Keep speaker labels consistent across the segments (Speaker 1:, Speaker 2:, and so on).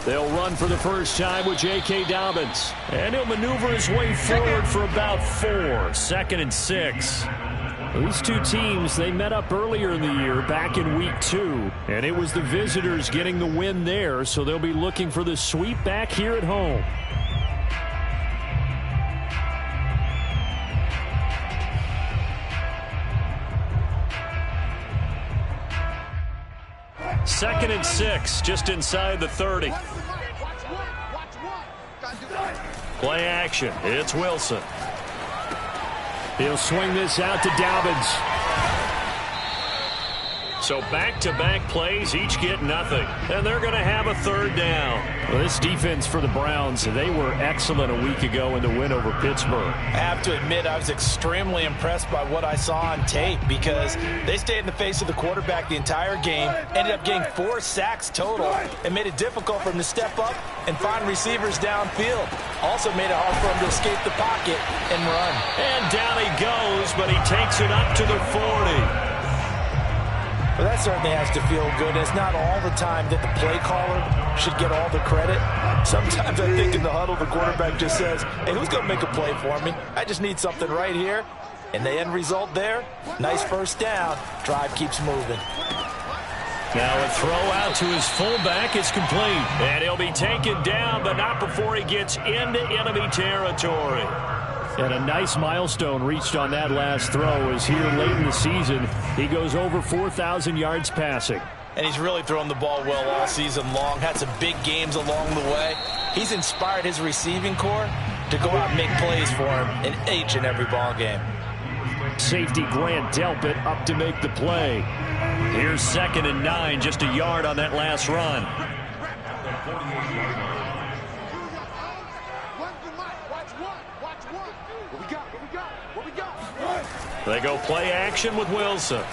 Speaker 1: They'll run for the first time with J.K. Dobbins. And he'll maneuver his way forward for about 4. 2nd and 6. These two teams, they met up earlier in the year, back in week 2. And it was the visitors getting the win there, so they'll be looking for the sweep back here at home. Second and 6, just inside the 30. Play action. It's Wilson. He'll swing this out to Dobbins. So back-to-back plays, each get nothing. And they're going to have a 3rd down. Well, this defense for the Browns, they were excellent a week ago in the win over Pittsburgh.
Speaker 2: I have to admit, I was extremely impressed by what I saw on tape because they stayed in the face of the quarterback the entire game, ended up getting 4 sacks total, and made it difficult for him to step up and find receivers downfield. Also made it hard for him to escape the pocket and run.
Speaker 1: And down he goes, but he takes it up to the 40.
Speaker 2: Well, that certainly has to feel good. It's not all the time that the play caller should get all the credit. Sometimes I think in the huddle, the quarterback just says, hey, who's going to make a play for me? I just need something right here. And the end result there, nice first down. Drive keeps moving.
Speaker 1: Now a throw out to his fullback is complete. And he'll be taken down, but not before he gets into enemy territory. And a nice milestone reached on that last throw as here late in the season, he goes over 4,000 yards passing.
Speaker 2: And he's really thrown the ball well all season long, had some big games along the way. He's inspired his receiving corps to go out and make plays for him in each and every ball game.
Speaker 1: Safety Grant Delpit up to make the play. Here's 2nd and 9, just a yard on that last run. They go play action with Wilson.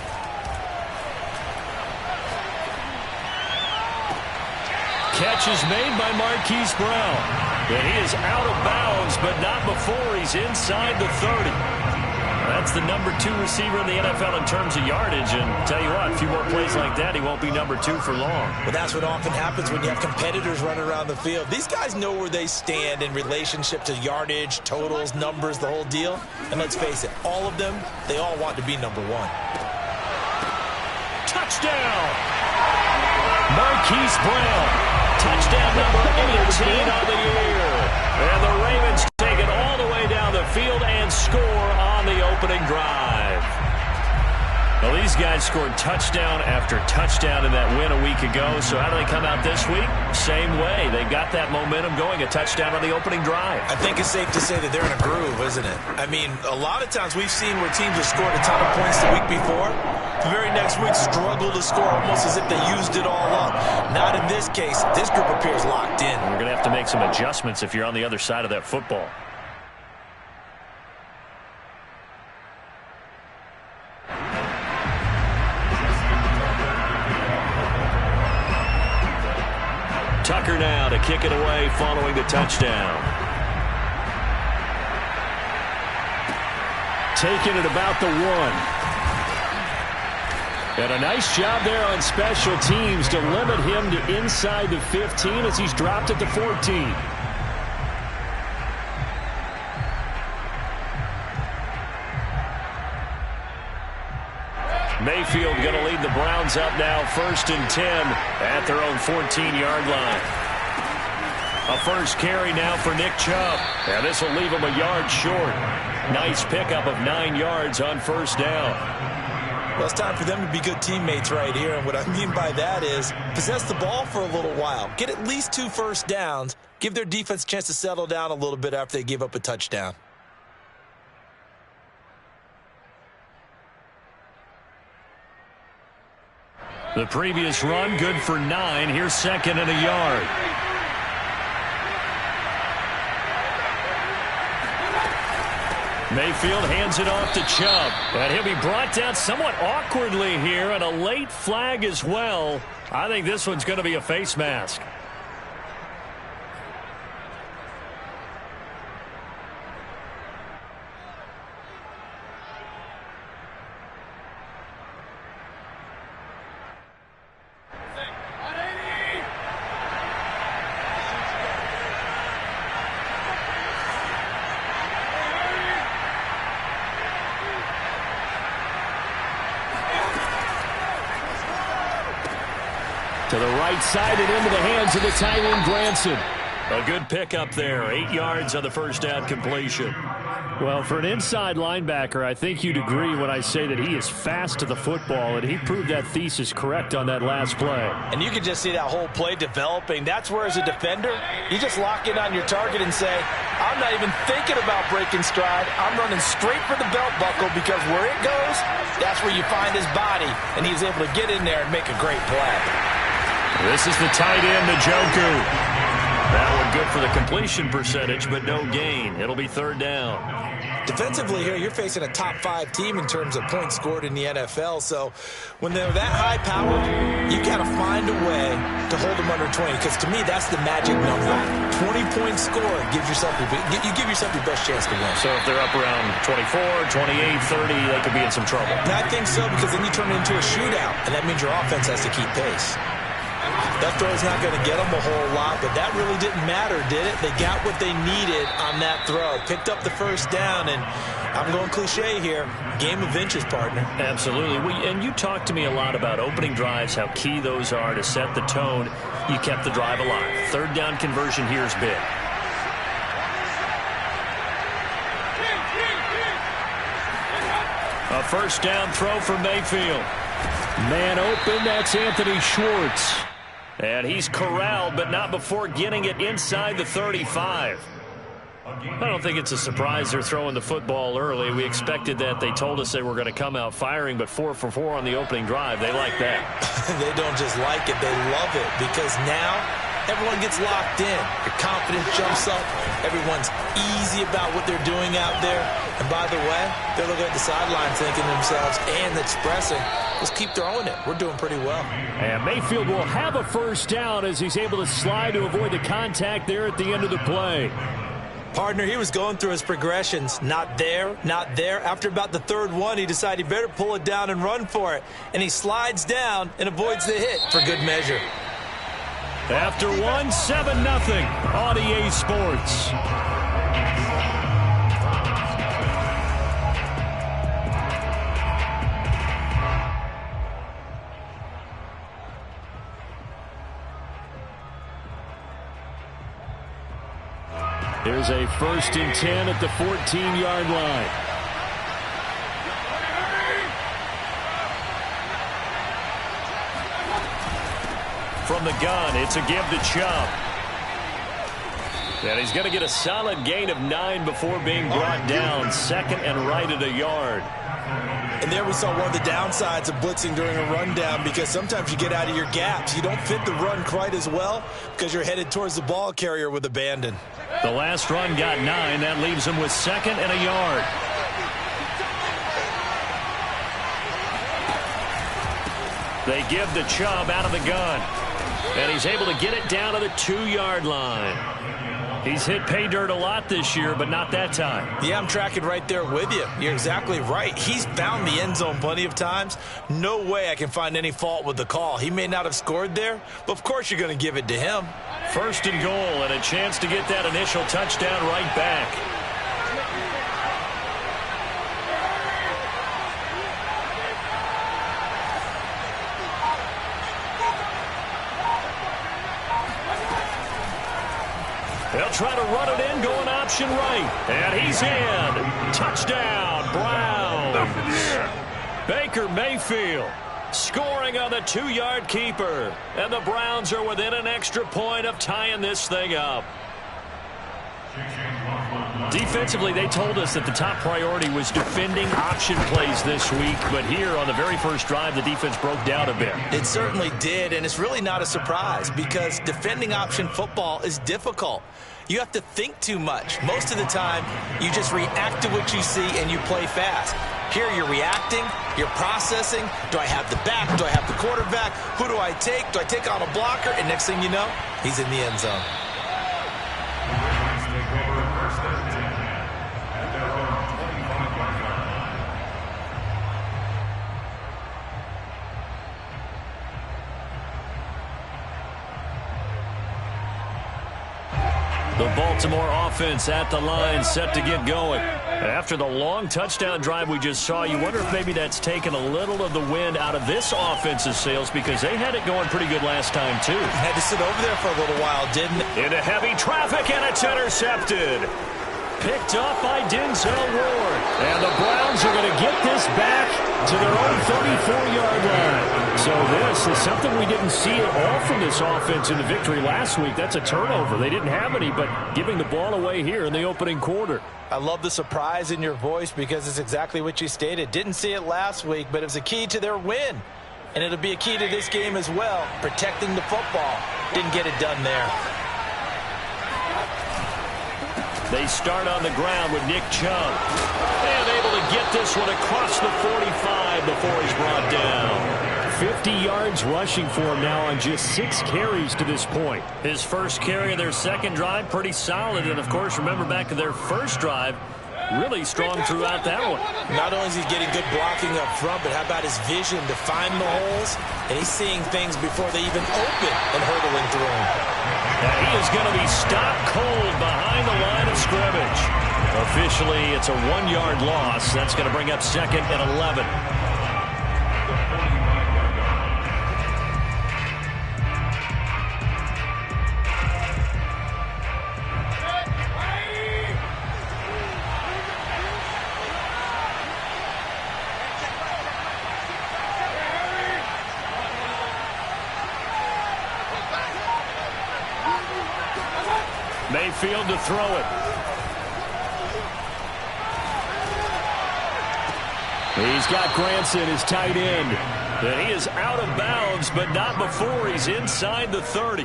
Speaker 1: Catch is made by Marquise Brown. And he is out of bounds, but not before he's inside the 30. That's the number 2 receiver in the NFL in terms of yardage. And tell you what, a few more plays like that, he won't be number 2 for long.
Speaker 2: Well, that's what often happens when you have competitors running around the field. These guys know where they stand in relationship to yardage, totals, numbers, the whole deal. And let's face it, all of them, they all want to be number 1.
Speaker 1: Touchdown! Marquise Brown. Touchdown number 18 on the year. And the Ravens take it all the way down the field and score on the opening drive. Well, these guys scored touchdown after touchdown in that win a week ago. So how do they come out this week? Same way. They got that momentum going, a touchdown on the opening drive.
Speaker 2: I think it's safe to say that they're in a groove, isn't it? I mean, a lot of times we've seen where teams have scored a ton of points the week before. The very next week struggle to score almost as if they used it all up. Not in this case. This group appears locked in.
Speaker 1: We're going to have to make some adjustments if you're on the other side of that football. Tucker now to kick it away following the touchdown. Taking it about the 1. And a nice job there on special teams to limit him to inside the 15 as he's dropped at the 14. Mayfield going to lead the Browns up now 1st and 10 at their own 14-yard line. A first carry now for Nick Chubb. And this will leave him a yard short. Nice pickup of 9 yards on first down.
Speaker 2: Well, it's time for them to be good teammates right here. And what I mean by that is possess the ball for a little while. Get at least 2 first downs. Give their defense a chance to settle down a little bit after they give up a touchdown.
Speaker 1: The previous run, good for 9. Here's 2nd and a yard. Mayfield hands it off to Chubb. And he'll be brought down somewhat awkwardly here, and a late flag as well. I think this one's going to be a face mask. To the right side and into the hands of the tight end, Granson. A good pickup there. 8 yards on the first down completion. Well, for an inside linebacker, I think you'd agree when I say that he is fast to the football, and he proved that thesis correct on that last play.
Speaker 2: And you can just see that whole play developing. That's where, as a defender, you just lock in on your target and say, I'm not even thinking about breaking stride. I'm running straight for the belt buckle, because where it goes, that's where you find his body. And he was able to get in there and make a great play.
Speaker 1: This is the tight end, Njoku. That one good for the completion percentage, but no gain. It'll be third down.
Speaker 2: Defensively here, you're facing a top-5 team in terms of points scored in the NFL. So when they're that high-powered, you got to find a way to hold them under 20. Because to me, that's the magic number. 20-point score gives yourself you give yourself your best chance to win.
Speaker 1: So if they're up around 24, 28, 30, they could be in some trouble.
Speaker 2: And I think so, because then you turn it into a shootout, and that means your offense has to keep pace. That throw's not going to get them a whole lot, but that really didn't matter, did it? They got what they needed on that throw. Picked up the first down, and I'm going cliche here. Game of inches, partner.
Speaker 1: Absolutely. And you talked to me a lot about opening drives, how key those are to set the tone. You kept the drive alive. Third down conversion here is big. A first down throw for Mayfield. Man open, that's Anthony Schwartz. And he's corralled, but not before getting it inside the 35. I don't think it's a surprise they're throwing the football early. We expected that. They told us they were going to come out firing, but 4 for 4 on the opening drive. They like that.
Speaker 2: They don't just like it, they love it, because now everyone gets locked in. Your confidence jumps up. Everyone's easy about what they're doing out there. And by the way, they're looking at the sidelines thinking to themselves and expressing, let's keep throwing it. We're doing pretty well.
Speaker 1: And Mayfield will have a first down as he's able to slide to avoid the contact there at the end of the play.
Speaker 2: Partner, he was going through his progressions. Not there, not there. After about the third one, he decided he better pull it down and run for it. And he slides down and avoids the hit for good measure.
Speaker 1: After 1, 7-0 on EA Sports. Here's a 1st and 10 at the 14-yard line. From the gun, it's a give to Chubb. And he's going to get a solid gain of 9 before being brought down. 2nd and right at a yard.
Speaker 2: And there we saw one of the downsides of blitzing during a rundown, because sometimes you get out of your gaps. You don't fit the run quite as well because you're headed towards the ball carrier with abandon.
Speaker 1: The last run got 9. That leaves him with 2nd and a yard. They give the Chubb out of the gun. And he's able to get it down to the 2-yard line. He's hit pay dirt a lot this year, but not that time.
Speaker 2: Yeah, I'm tracking right there with you. You're exactly right. He's found the end zone plenty of times. No way I can find any fault with the call. He may not have scored there, but of course you're going to give it to him.
Speaker 1: 1st and goal, and a chance to get that initial touchdown right back. They'll try to run it in, going option right. And he's in. Touchdown, Browns. Baker Mayfield scoring on the 2-yard keeper. And the Browns are within an extra point of tying this thing up. Defensively, they told us that the top priority was defending option plays this week. But here on the very first drive, the defense broke down a bit.
Speaker 2: It certainly did, and it's really not a surprise, because defending option football is difficult. You have to think too much. Most of the time, you just react to what you see and you play fast. Here you're reacting, you're processing. Do I have the back? Do I have the quarterback? Who do I take? Do I take on a blocker? And next thing you know, he's in the end zone.
Speaker 1: The Baltimore offense at the line, set to get going. After the long touchdown drive we just saw, you wonder if maybe that's taken a little of the wind out of this offense's sails, because they had it going pretty good last time, too.
Speaker 2: Had to sit over there for a little while, didn't it?
Speaker 1: Into heavy traffic, and it's intercepted. Picked up by Denzel Ward. And the Browns are going to get this back to their own 34-yard line. So this is something we didn't see at all from this offense in the victory last week. That's a turnover. They didn't have any, but giving the ball away here in the opening quarter.
Speaker 2: I love the surprise in your voice, because it's exactly what you stated. Didn't see it last week, but it was a key to their win. And it'll be a key to this game as well, protecting the football. Didn't get it done there.
Speaker 1: They start on the ground with Nick Chubb. And able to get this one across the 45 before he's brought down. 50 yards rushing for him now on just 6 carries to this point. His first carry of their second drive, pretty solid. And, of course, remember back to their first drive, really strong throughout that one.
Speaker 2: Not only is he getting good blocking up front, but how about his vision to find the holes? And he's seeing things before they even open and hurdling through them.
Speaker 1: And he is going to be stopped cold behind the line of scrimmage. Officially, it's a 1-yard loss. That's going to bring up 2nd and 11. Mayfield to throw it. He's got Granson, his tight end. And he is out of bounds, but not before he's inside the 30.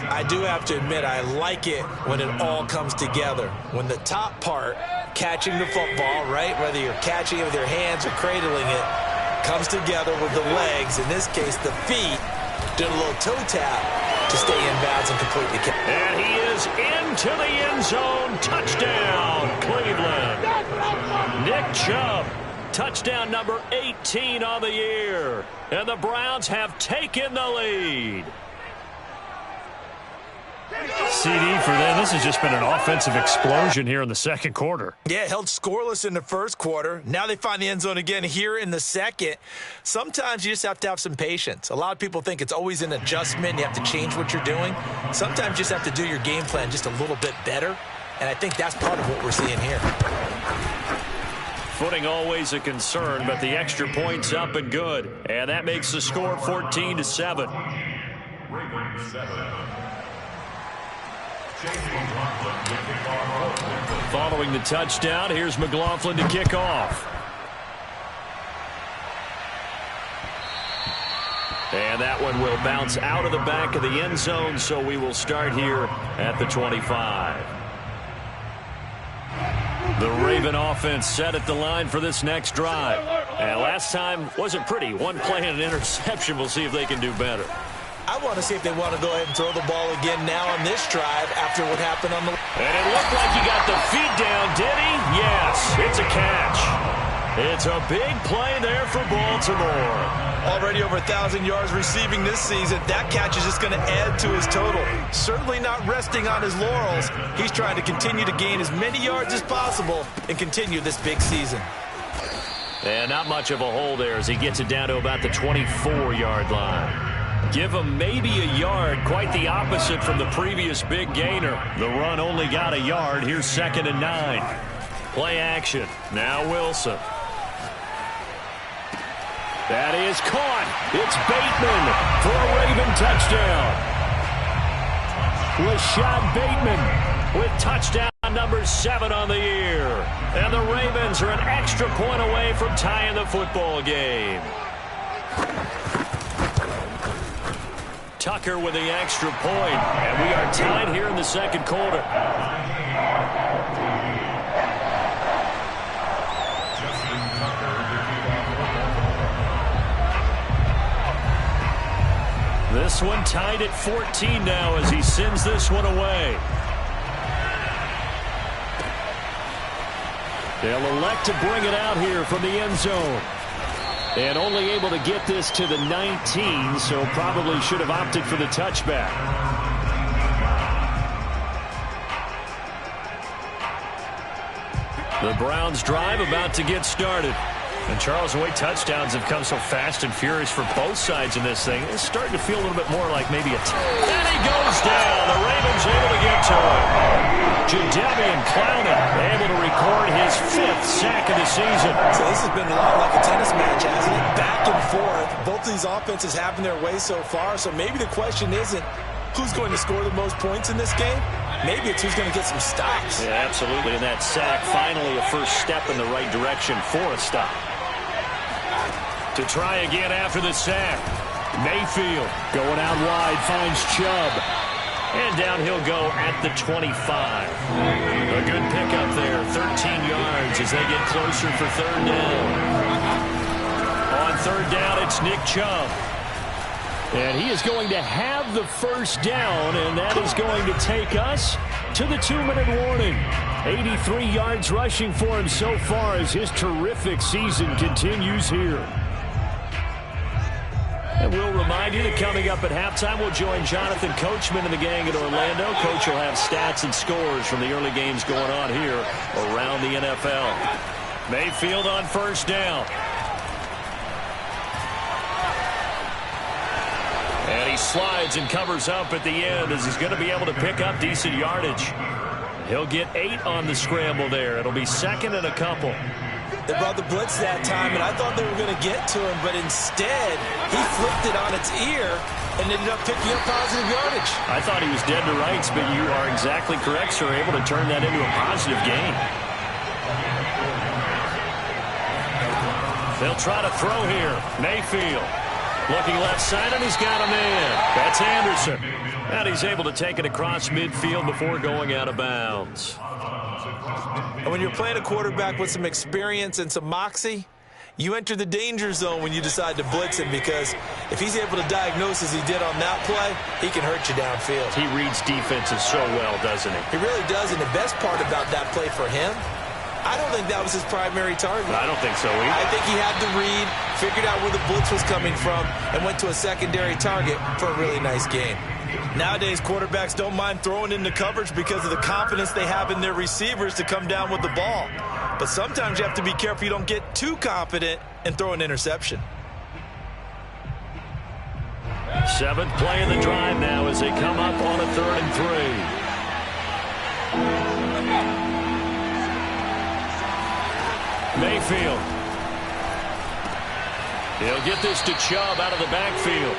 Speaker 2: I do have to admit, I like it when it all comes together. When the top part, catching the football, right, whether you're catching it with your hands or cradling it, comes together with the legs, in this case the feet, doing a little toe tap to stay in bounds and complete the catch.
Speaker 1: And he is into the end zone. Touchdown, Cleveland. Nick Chubb, touchdown number 18 on the year. And the Browns have taken the lead. CD for them. This has just been an offensive explosion here in the second quarter.
Speaker 2: Yeah, held scoreless in the first quarter. Now they find the end zone again here in the second. Sometimes you just have to have some patience. A lot of people think it's always an adjustment. You have to change what you're doing. Sometimes you just have to do your game plan just a little bit better. And I think that's part of what we're seeing here.
Speaker 1: Footing always a concern, but the extra point's up and good. And that makes the score 14-7. Following the touchdown, here's McLaughlin to kick off. And that one will bounce out of the back of the end zone, so we will start here at the 25. The Raven offense set at the line for this next drive. And last time wasn't pretty. One play and an interception. We'll see if they can do better.
Speaker 2: I want to see if they want to go ahead and throw the ball again now on this drive after what happened on the...
Speaker 1: And it looked like he got the feet down, did he? Yes, it's a catch. It's a big play there for Baltimore.
Speaker 2: Already over 1,000 yards receiving this season. That catch is just going to add to his total. Certainly not resting on his laurels. He's trying to continue to gain as many yards as possible and continue this big season.
Speaker 1: And not much of a hole there as he gets it down to about the 24-yard line. Give him maybe a yard, quite the opposite from the previous big gainer. The run only got a yard. Here's 2nd and 9. Play action. Now Wilson. That is caught. It's Bateman for a Raven touchdown. Rashad Bateman with touchdown number 7 on the year. And the Ravens are an extra point away from tying the football game. Tucker with the extra point, and we are tied here in the second quarter. This one tied at 14 now as he sends this one away. They'll elect to bring it out here from the end zone. And only able to get this to the 19, so probably should have opted for the touchback. The Browns drive about to get started. And Charles, the way touchdowns have come so fast and furious for both sides in this thing, it's starting to feel a little bit more like maybe a... And he goes down. The Ravens able to get to him. Jadeveon Clowney able to record his 5th sack of the season.
Speaker 2: So this has been a lot like a tennis match, hasn't it? Back and forth. Both of these offenses having their way so far. So maybe the question isn't who's going to score the most points in this game. Maybe it's who's going to get some stops.
Speaker 1: Yeah, absolutely. And that sack, finally a first step in the right direction for a stop. To try again after the sack. Mayfield going out wide, finds Chubb. And down he'll go at the 25. A good pickup there, 13 yards as they get closer for 3rd down. On 3rd down, it's Nick Chubb. And he is going to have the first down, and that is going to take us to the 2-minute warning. 83 yards rushing for him so far as his terrific season continues here. And we'll remind you that coming up at halftime, we'll join Jonathan Coachman and the gang at Orlando. Coach will have stats and scores from the early games going on here around the NFL. Mayfield on 1st down. And he slides and covers up at the end as he's going to be able to pick up decent yardage. He'll get 8 on the scramble there. It'll be 2nd and a couple.
Speaker 2: They brought the blitz that time, and I thought they were going to get to him, but instead, he flipped it on its ear and ended up picking up positive yardage.
Speaker 1: I thought he was dead to rights, but you are exactly correct, sir. Able to turn that into a positive gain. They'll try to throw here. Mayfield looking left side, and he's got him in. That's Anderson. And he's able to take it across midfield before going out of bounds.
Speaker 2: And when you're playing a quarterback with some experience and some moxie, you enter the danger zone when you decide to blitz him, because if he's able to diagnose as he did on that play, he can hurt you downfield.
Speaker 1: He reads defenses so well, doesn't he?
Speaker 2: He really does, and the best part about that play for him, I don't think that was his primary target.
Speaker 1: I don't think so either.
Speaker 2: I think he had to read, figured out where the blitz was coming from, and went to a secondary target for a really nice gain. Nowadays, quarterbacks don't mind throwing into coverage because of the confidence they have in their receivers to come down with the ball. But sometimes you have to be careful you don't get too confident and throw an interception.
Speaker 1: 7th play of the drive now as they come up on a 3rd and 3. Mayfield. He'll get this to Chubb out of the backfield.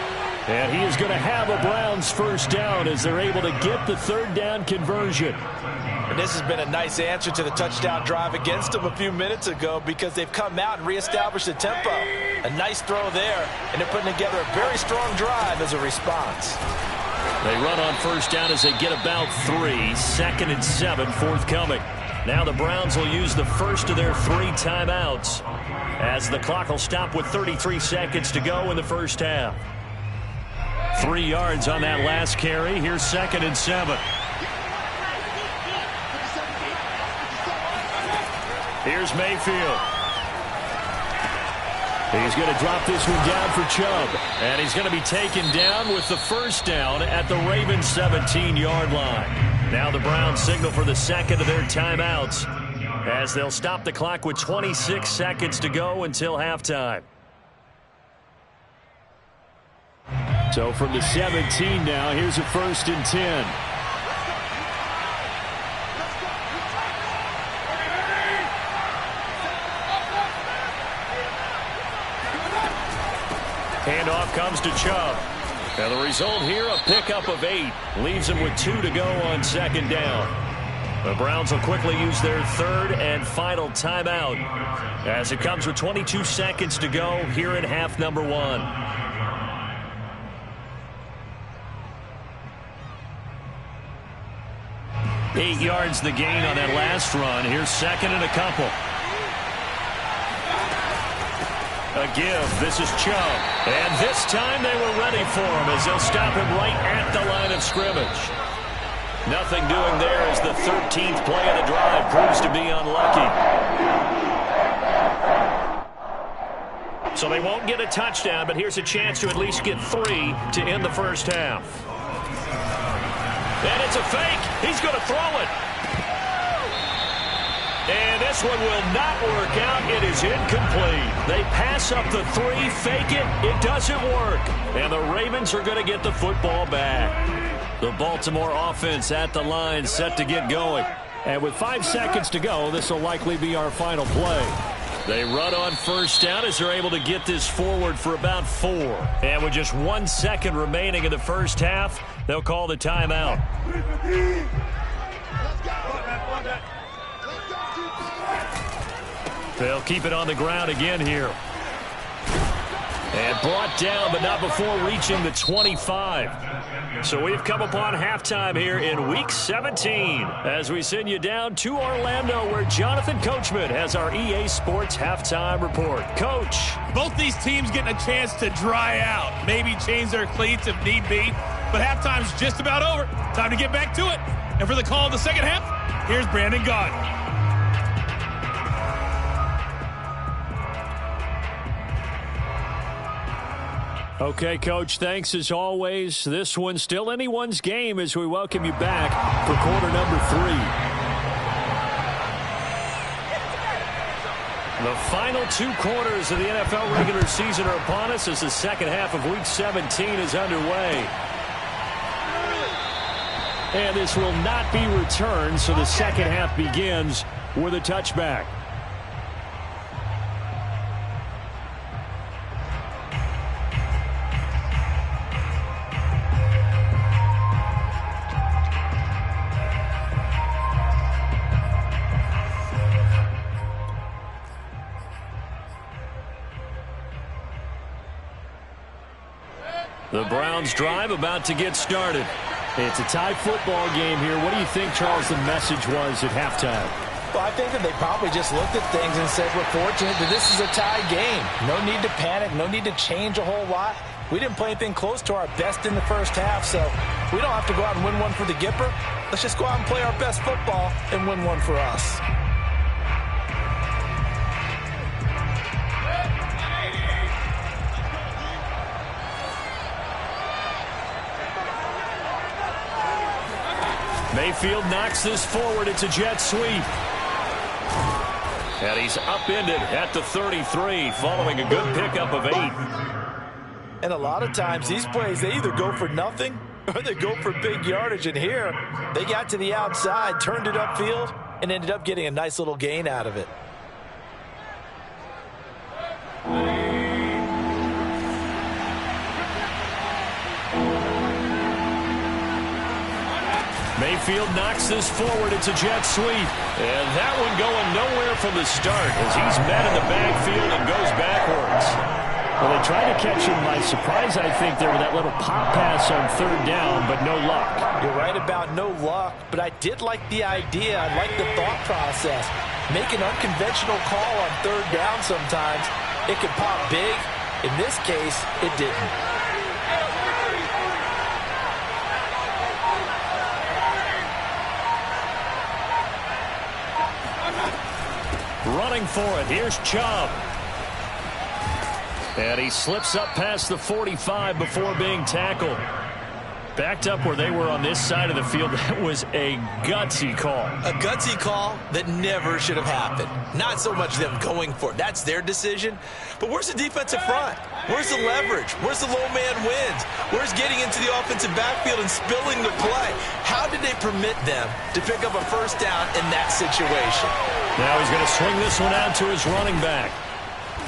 Speaker 1: And he is going to have a Browns first down as they're able to get the 3rd down conversion.
Speaker 2: And this has been a nice answer to the touchdown drive against them a few minutes ago, because they've come out and reestablished the tempo. A nice throw there, and they're putting together a very strong drive as a response.
Speaker 1: They run on 1st down as they get about 3. 2nd and 7 forthcoming. Now the Browns will use the first of their 3 timeouts as the clock will stop with 33 seconds to go in the first half. 3 yards on that last carry. Here's 2nd and 7. Here's Mayfield. He's going to drop this one down for Chubb. And he's going to be taken down with the first down at the Ravens' 17-yard line. Now the Browns signal for the 2nd of their timeouts as they'll stop the clock with 26 seconds to go until halftime. So from the 17 now, here's a 1st and 10. Handoff comes to Chubb. And the result here, a pickup of 8. Leaves him with 2 to go on 2nd down. The Browns will quickly use their 3rd and final timeout as it comes with 22 seconds to go here in half number 1. Eight yards the gain on that last run. Here's 2nd and a couple. A give. This is Chubb. And this time they were ready for him as they'll stop him right at the line of scrimmage. Nothing doing there as the 13th play of the drive proves to be unlucky. So they won't get a touchdown, but here's a chance to at least get 3 to end the first half. And it's a fake. He's going to throw it. And this this one will not work out. It is incomplete. They pass up the 3, fake it. It doesn't work. And the Ravens are going to get the football back. The Baltimore offense at the line, set to get going. And with 5 seconds to go, this will likely be our final play. They run on first down as they're able to get this forward for about 4. And with just 1 second remaining in the first half, they'll call the timeout. They'll keep it on the ground again here. And brought down, but not before reaching the 25. So we've come upon halftime here in Week 17 as we send you down to Orlando, where Jonathan Coachman has our EA Sports halftime report. Coach.
Speaker 3: Both these teams getting a chance to dry out, maybe change their cleats if need be, but halftime's just about over. Time to get back to it. And for the call of the second half, here's Brandon Gaudin.
Speaker 1: Okay, Coach, thanks as always. This one's still anyone's game as we welcome you back for quarter number 3. The final 2 quarters of the NFL regular season are upon us as the second half of Week 17 is underway. And this will not be returned, so the second half begins with a touchback. The Browns drive about to get started. It's a tie football game here. What do you think, Charles, the message was at halftime?
Speaker 2: Well, I think that they probably just looked at things and said, we're fortunate that this is a tie game. No need to panic. No need to change a whole lot. We didn't play anything close to our best in the first half, so we don't have to go out and win one for the Gipper. Let's just go out and play our best football and win one for us.
Speaker 1: Mayfield knocks this forward. It's a jet sweep. And he's upended at the 33 following a good pickup of 8.
Speaker 2: And a lot of times these plays, they either go for nothing or they go for big yardage. And here, they got to the outside, turned it upfield, and ended up getting a nice little gain out of it.
Speaker 1: Mayfield knocks this forward. It's a jet sweep. And that one going nowhere from the start as he's met in the backfield and goes backwards. Well, they tried to catch him by surprise, I think, there with that little pop pass on 3rd down, but no luck.
Speaker 2: You're right about no luck, but I did like the idea. I like the thought process. Make an unconventional call on 3rd down sometimes. It can pop big. In this case, it didn't.
Speaker 1: Running for it. Here's Chubb. And he slips up past the 45 before being tackled. Backed up where they were on this side of the field. That was a gutsy call.
Speaker 2: A gutsy call that never should have happened. Not so much them going for it. That's their decision. But where's the defensive front? Where's the leverage? Where's the low man wins? Where's getting into the offensive backfield and spilling the play? How did they permit them to pick up a first down in that situation?
Speaker 1: Now he's going to swing this one out to his running back.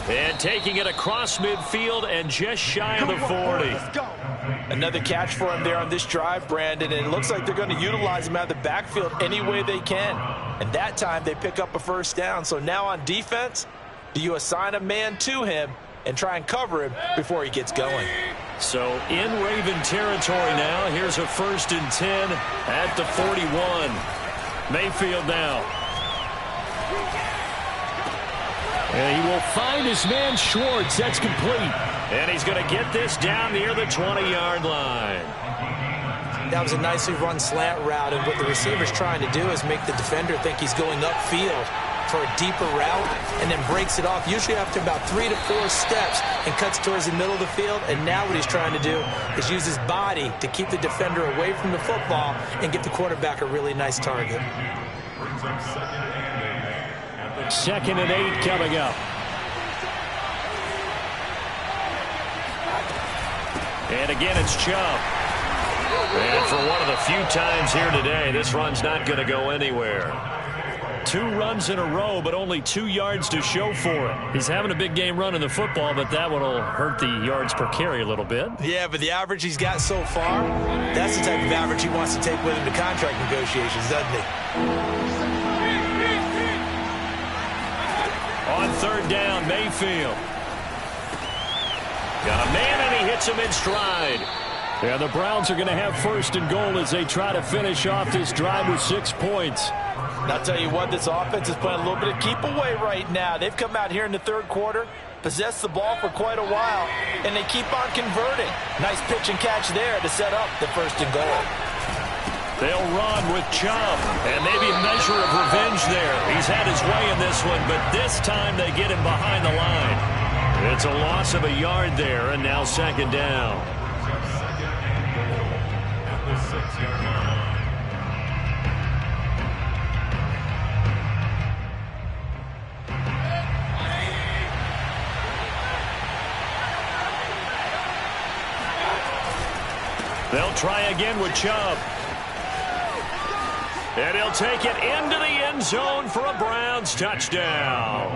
Speaker 1: And taking it across midfield and just shy of the 40.
Speaker 2: Another catch for him there on this drive, Brandon, and it looks like they're going to utilize him out of the backfield any way they can. And that time they pick up a first down. So now on defense, do you assign a man to him and try and cover him before he gets going?
Speaker 1: So in Raven territory now, here's a 1st and 10 at the 41. Mayfield now. And he will find his man Schwartz. That's complete. And he's going to get this down near the 20-yard line.
Speaker 4: That was a nicely run slant route, and what the receiver's trying to do is make the defender think he's going upfield for a deeper route and then breaks it off, usually after about 3 to 4 steps, and cuts towards the middle of the field. And now what he's trying to do is use his body to keep the defender away from the football and give the quarterback a really nice target.
Speaker 1: 2nd and 8 coming up. And again, it's Chubb. And for one of the few times here today, this run's not going to go anywhere. 2 runs in a row, but only 2 yards to show for it. He's having a big game running the football, but that one will hurt the yards per carry a little bit.
Speaker 4: Yeah, but the average he's got so far, that's the type of average he wants to take with him to contract negotiations, doesn't he?
Speaker 1: On 3rd down, Mayfield. Got a man, and he hits him in stride. Yeah, the Browns are going to have 1st and goal as they try to finish off this drive with 6 points.
Speaker 2: And I'll tell you what, this offense is playing a little bit of keep away right now. They've come out here in the 3rd quarter, possessed the ball for quite a while, and they keep on converting. Nice pitch and catch there to set up the 1st and goal.
Speaker 1: They'll run with Chubb, and maybe a measure of revenge there. He's had his way in this one, but this time they get him behind the line. It's a loss of a yard there, and now 2nd down. They'll try again with Chubb. And he'll take it into the end zone for a Browns touchdown.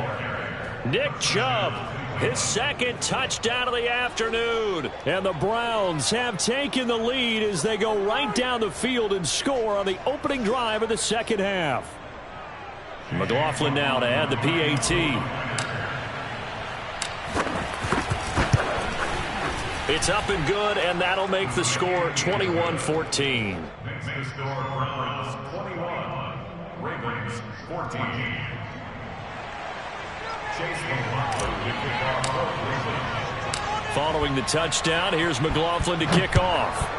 Speaker 1: Nick Chubb, his 2nd touchdown of the afternoon. And the Browns have taken the lead as they go right down the field and score on the opening drive of the 2nd half. McLaughlin now to add the PAT. It's up and good, and that'll make the score 21-14. Following the touchdown, here's McLaughlin to kick off.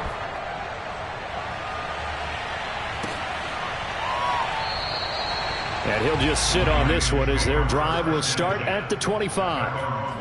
Speaker 1: And he'll just sit on this one as their drive will start at the 25.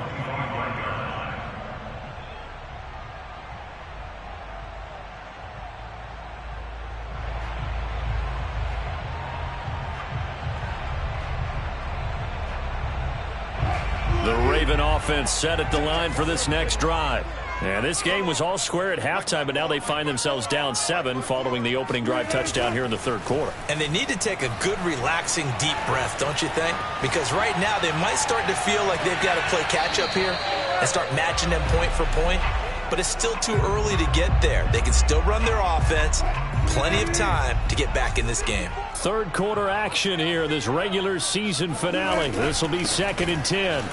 Speaker 1: The Raven offense set at the line for this next drive. And this game was all square at halftime, but now they find themselves down 7 following the opening drive touchdown here in the 3rd quarter.
Speaker 4: And they need to take a good, relaxing, deep breath, don't you think? Because right now they might start to feel like they've got to play catch-up here and start matching them point for point. But it's still too early to get there. They can still run their offense. Plenty of time to get back in this game.
Speaker 1: 3rd quarter action here, this regular season finale. This will be 2nd and 10.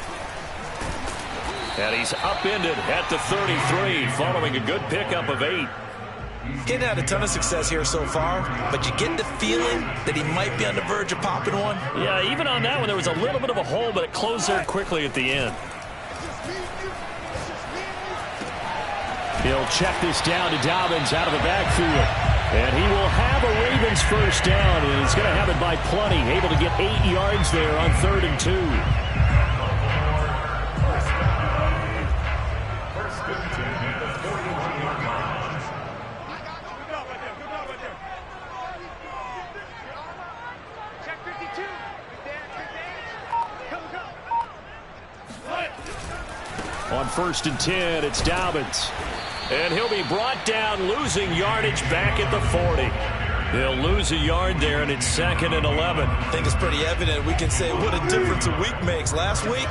Speaker 1: And he's upended at the 33 following a good pickup of 8.
Speaker 4: He hadn't had a ton of success here so far, but you get the feeling that he might be on the verge of popping one.
Speaker 1: Yeah, even on that one, there was a little bit of a hole, but it closed there quickly at the end. He'll check this down to Dobbins out of the backfield. And he will have a Ravens 1st down, and he's going to have it by plenty. Able to get 8 yards there on 3rd and 2. On 1st and 10, it's Dobbins. And he'll be brought down, losing yardage back at the 40. He'll lose a yard there, and it's 2nd and 11.
Speaker 4: I think it's pretty evident. We can say what a difference a week makes. Last week,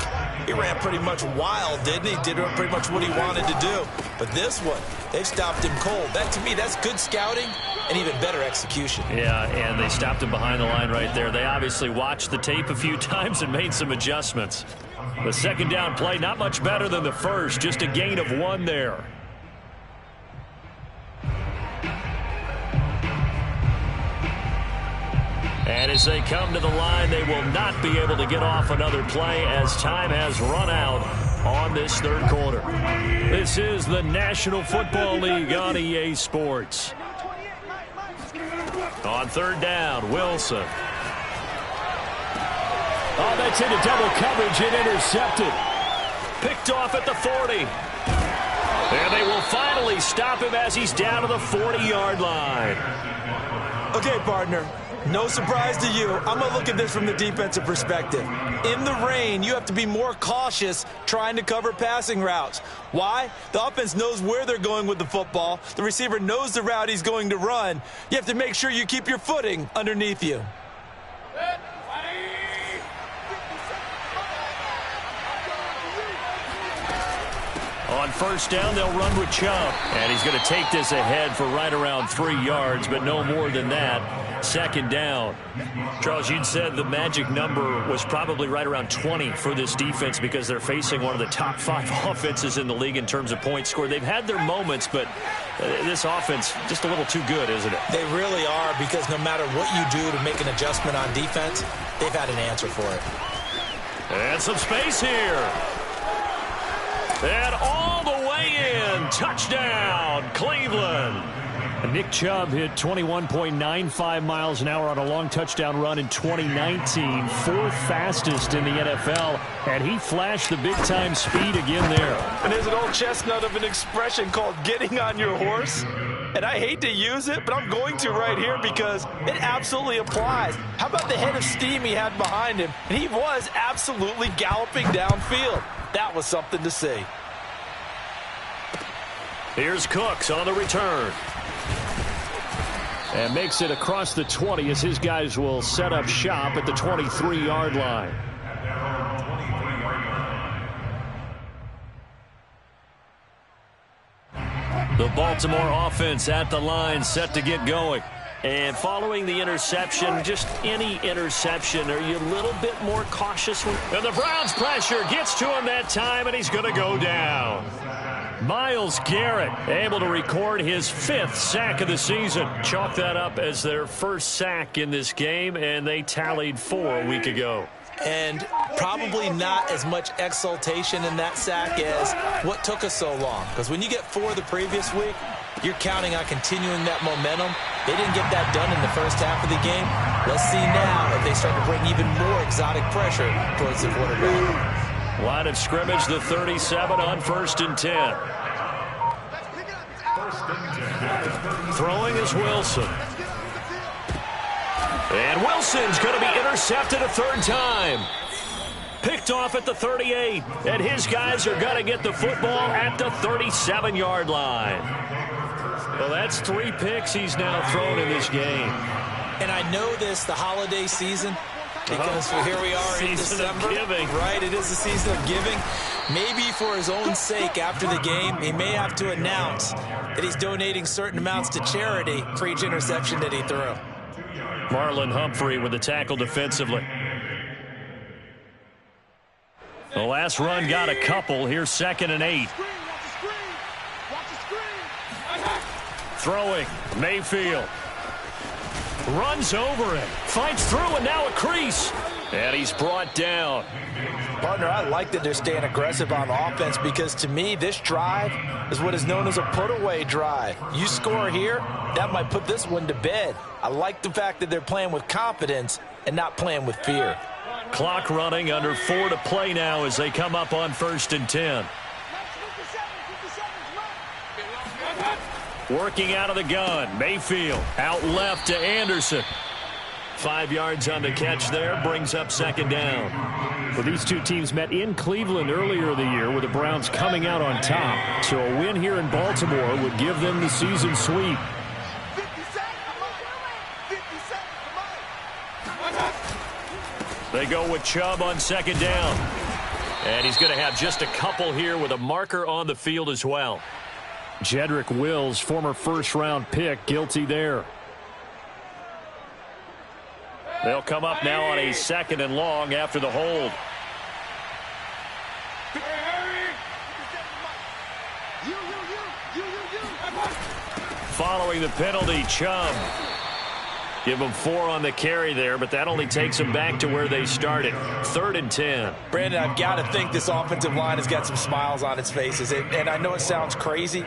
Speaker 4: he ran pretty much wild, didn't he? Did pretty much what he wanted to do. But this one, they've stopped him cold. That, to me, that's good scouting and even better execution.
Speaker 1: Yeah, and they stopped him behind the line right there. They obviously watched the tape a few times and made some adjustments. The 2nd down play, not much better than the 1st, just a gain of 1 there. And as they come to the line, they will not be able to get off another play as time has run out on this 3rd quarter. This is the National Football League on EA Sports. On 3rd down, Wilson. Oh, that's into double coverage and intercepted. Picked off at the 40. And they will finally stop him as he's down to the 40-yard line.
Speaker 4: Okay, partner. No surprise to you. I'm going to look at this from the defensive perspective. In the rain, you have to be more cautious trying to cover passing routes. Why? The offense knows where they're going with the football. The receiver knows the route he's going to run. You have to make sure you keep your footing underneath you.
Speaker 1: On first down, they'll run with Chubb. And he's going to take this ahead for right around 3 yards, but no more than that. Second down. Charles, you'd said the magic number was probably right around 20 for this defense because they're facing one of the top 5 offenses in the league in terms of points scored. They've had their moments, but this offense just a little too good, isn't it?
Speaker 4: They really are, because no matter what you do to make an adjustment on defense, they've had an answer for it.
Speaker 1: And some space here. And all the way in. Touchdown, Cleveland. Nick Chubb hit 21.95 miles an hour on a long touchdown run in 2019. 4th fastest in the NFL. And he flashed the big-time speed again there.
Speaker 2: And there's an old chestnut of an expression called getting on your horse. And I hate to use it, but I'm going to right here because it absolutely applies. How about the head of steam he had behind him? And he was absolutely galloping downfield. That was something to see.
Speaker 1: Here's Cooks on the return. And makes it across the 20 as his guys will set up shop at the 23-yard line. The Baltimore offense at the line, set to get going. And following the interception, just any interception, are you a little bit more cautious? And the Browns pressure gets to him that time, and he's going to go down. Myles Garrett able to record his 5th sack of the season. Chalk that up as their first sack in this game, and they tallied 4 a week ago.
Speaker 4: And probably not as much exultation in that sack as what took us so long. Because when you get 4 the previous week, you're counting on continuing that momentum. They didn't get that done in the first half of the game. Let's see now if they start to bring even more exotic pressure towards the quarterback.
Speaker 1: Line of scrimmage, the 37 on 1st and 10. Throwing is Wilson. And Wilson's going to be intercepted a 3rd time. Picked off at the 38. And his guys are going to get the football at the 37-yard line. Well, that's 3 picks he's now thrown in this game.
Speaker 4: And I know this, the holiday season, because here we are in December. Right, it is the season of giving. Maybe for his own sake after the game, he may have to announce that he's donating certain amounts to charity for each interception that he threw.
Speaker 1: Marlon Humphrey with the tackle defensively. The last run got a couple. Here's 2nd and 8. Throwing, Mayfield. Runs over it. Fights through, and now a crease. And he's brought down.
Speaker 2: Partner, I like that they're staying aggressive on offense because, to me, this drive is what is known as a put-away drive. You score here, that might put this one to bed. I like the fact that they're playing with confidence and not playing with fear.
Speaker 1: Clock running, under 4 to play now as they come up on 1st and 10. Working out of the gun, Mayfield out left to Anderson. 5 yards on the catch there, brings up 2nd down. Well, these two teams met in Cleveland earlier in the year with the Browns coming out on top. So a win here in Baltimore would give them the season sweep. They go with Chubb on 2nd down. And he's going to have just a couple here with a marker on the field as well. Jedrick Wills, former 1st-round pick, guilty there. They'll come up now on a 2nd and long after the hold. Following the penalty, Chubb. Give them 4 on the carry there, but that only takes them back to where they started. 3rd and 10.
Speaker 2: Brandon, I've got to think this offensive line has got some smiles on its faces. And I know it sounds crazy,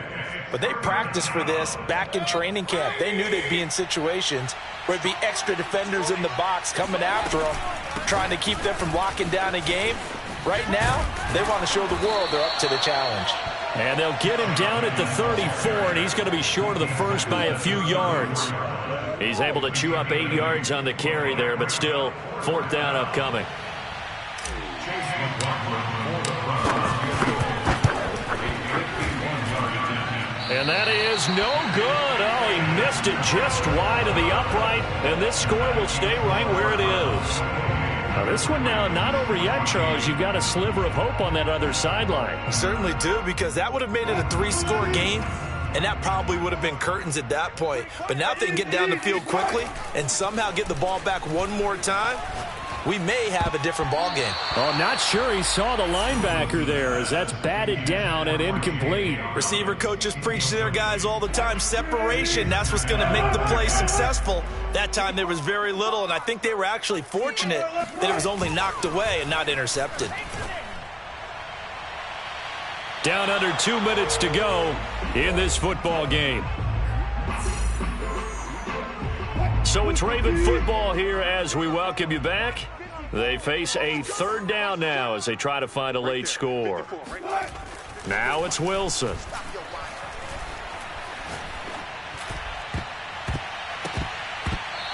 Speaker 2: but they practiced for this back in training camp. They knew they'd be in situations where there'd be extra defenders in the box coming after them, trying to keep them from locking down a game. Right now, they want to show the world they're up to the challenge.
Speaker 1: And they'll get him down at the 34, and he's going to be short of the first by a few yards. He's able to chew up 8 yards on the carry there, but still 4th down upcoming. And that is no good. Oh, he missed it just wide of the upright, and this score will stay right where it is. Now this one now not over yet, Charles. You've got a sliver of hope on that other sideline.
Speaker 4: You certainly do, because that would have made it a 3-score game, and that probably would have been curtains at that point. But now if they can get down the field quickly and somehow get the ball back one more time, we may have a different ball game.
Speaker 1: Oh, not sure he saw the linebacker there, as that's batted down and incomplete.
Speaker 4: Receiver coaches preach to their guys all the time. Separation, that's what's going to make the play successful. That time there was very little, and I think they were actually fortunate that it was only knocked away and not intercepted.
Speaker 1: Down under 2 minutes to go in this football game. So it's Raven football here as we welcome you back. They face a 3rd down now as they try to find a late score. Now it's Wilson.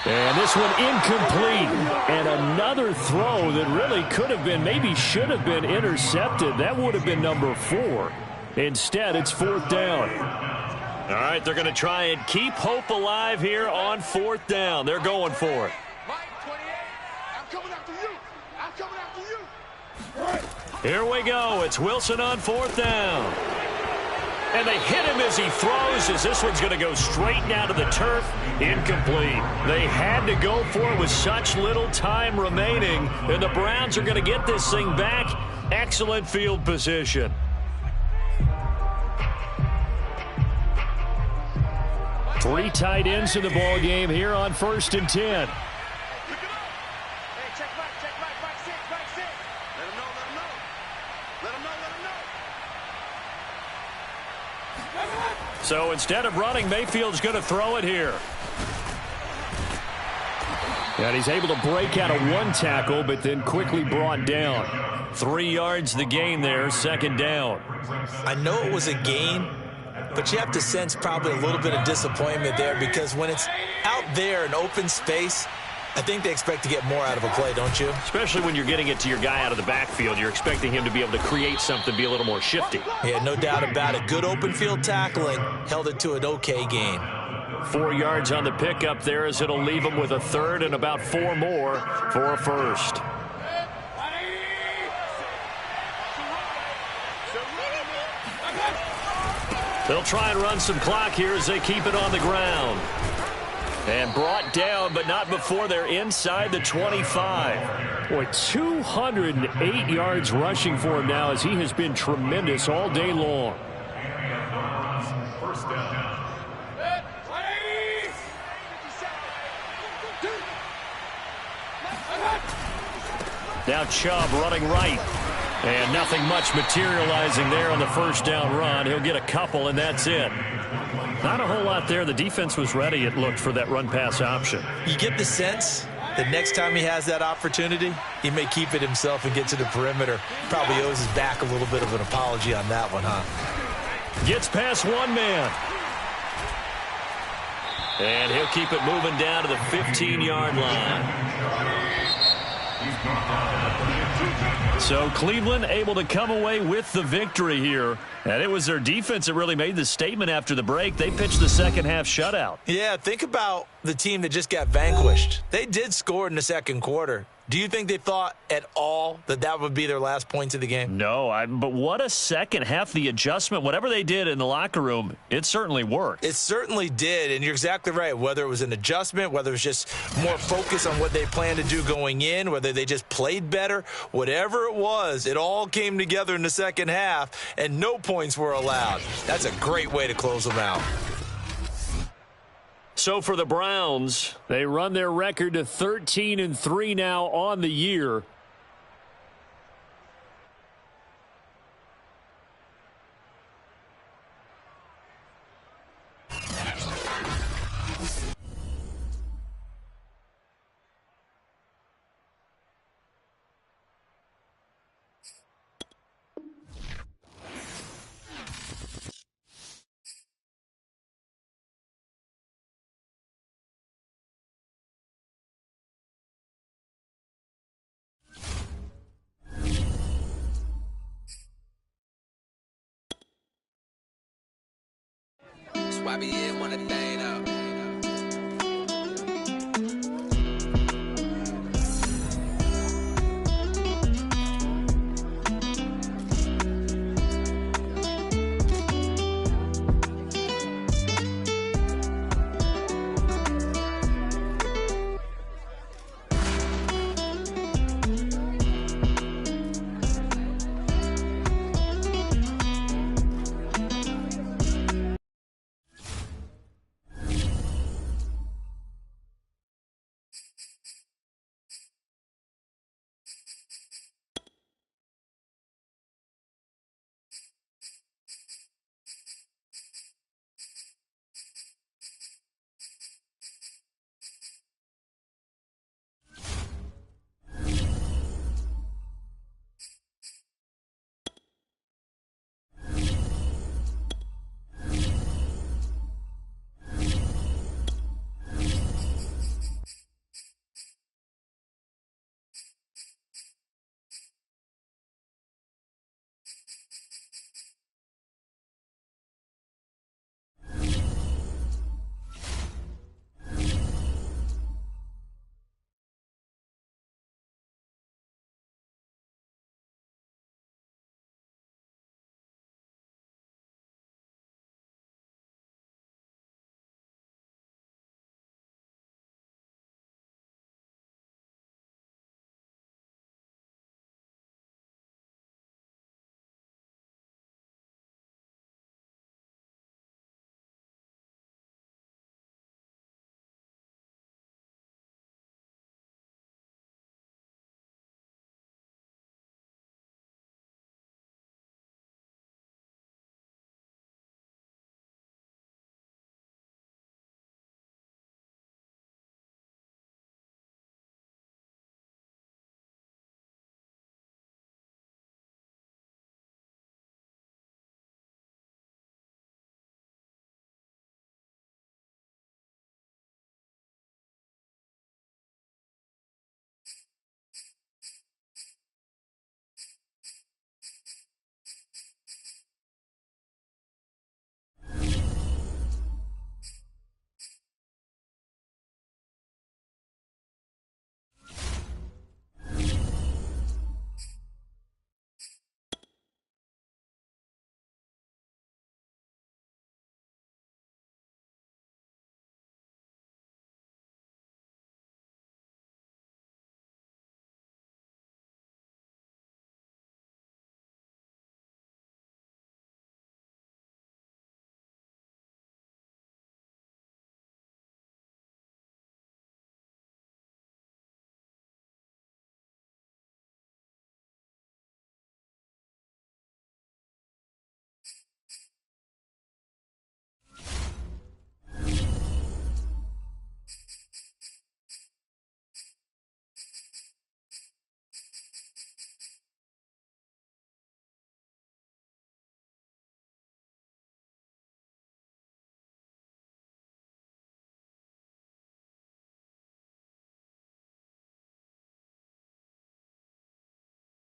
Speaker 1: And this one incomplete. And another throw that really could have been, maybe should have been intercepted. That would have been number 4. Instead, it's 4th down. All right, they're going to try and keep hope alive here on 4th down. They're going for it. Here we go. It's Wilson on 4th down. And they hit him as he throws, as this one's going to go straight down to the turf. Incomplete. They had to go for it with such little time remaining. And the Browns are going to get this thing back. Excellent field position. Three tight ends in the ball game here on 1st and 10. So instead of running, Mayfield's going to throw it here. And he's able to break out of 1 tackle, but then quickly brought down. 3 yards the gain there, 2nd down.
Speaker 4: I know it was a gain, but you have to sense probably a little bit of disappointment there, because when it's out there in open space, I think they expect to get more out of a play, don't you?
Speaker 1: Especially when you're getting it to your guy out of the backfield. You're expecting him to be able to create something, be a little more shifty.
Speaker 4: Yeah, no doubt about it. Good open field tackling held it to an okay gain.
Speaker 1: 4 yards on the pickup there, as it'll leave him with a 3rd and about 4 more for a 1st. They'll try and run some clock here as they keep it on the ground. And brought down, but not before they're inside the 25. Boy, 208 yards rushing for him now, as he has been tremendous all day long. Now Chubb running right. And nothing much materializing there on the 1st down run. He'll get a couple, and that's it. Not a whole lot there. The defense was ready, it looked, for that run-pass option.
Speaker 4: You get the sense that next time he has that opportunity, he may keep it himself and get to the perimeter. Probably owes his back a little bit of an apology on that one, huh? Gets past 1 man.
Speaker 1: And he'll keep it moving down to the 15-yard line. So Cleveland able to come away with the victory here. And it was their defense that really made the statement after the break. They pitched the second half shutout.
Speaker 4: Yeah, think about the team that just got vanquished. They did score in the 2nd quarter. Do you think they thought at all that that would be their last points of the game?
Speaker 1: No, but what a second half. The adjustment, whatever they did in the locker room, it certainly worked.
Speaker 4: It certainly did, and you're exactly right. Whether it was an adjustment, whether it was just more focus on what they planned to do going in, whether they just played better, whatever it was, it all came together in the second half, and no points were allowed. That's a great way to close them out.
Speaker 1: So for the Browns, they run their record to 13-3 now on the year.
Speaker 5: YBN want a thing up.